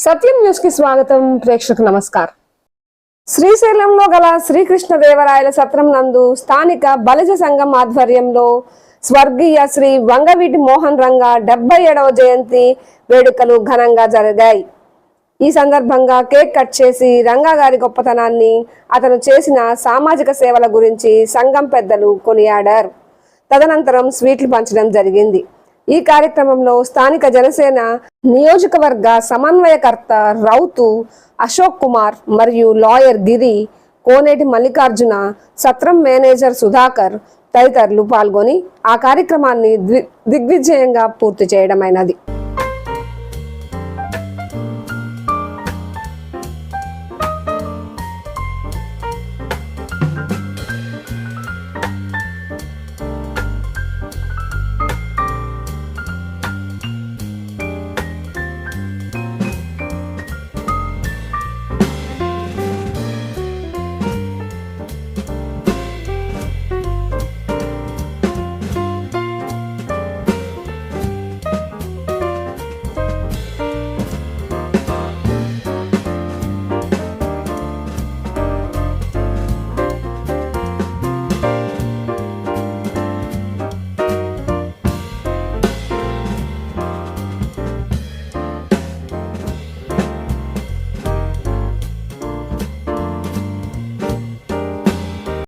సత్యం news కి స్వాగతం. ప్రేక్షకు నమస్కారం. శ్రీశైలంలో గల శ్రీకృష్ణదేవరాయల సత్రం నందు స్థానిక బలిజ సంఘం ఆధ్వర్యంలో స్వర్గీయ శ్రీ వంగవీటి మోహన్ రంగ 77వ జయంతి వేడుకలు ఘనంగా జరిగాయి. ఈ సందర్భంగా కేక్ కట్ చేసి రంగా గారి గొప్పతనాన్ని, అతను చేసిన సామాజిక సేవల గురించి సంఘం పెద్దలు కొనియాడారు. తదనంతరం స్వీట్లు పంచడం జరిగింది. ఈ కార్యక్రమంలో స్థానిక జనసేన నియోజకవర్గ సమన్వయకర్త రౌతు అశోక్ కుమార్ మరియు లాయర్ గిరి, కోనేటి మల్లికార్జున, సత్రం మేనేజర్ సుధాకర్ తదితరులు పాల్గొని ఆ కార్యక్రమాన్ని దిగ్విజయంగా పూర్తి చేయడమైనది.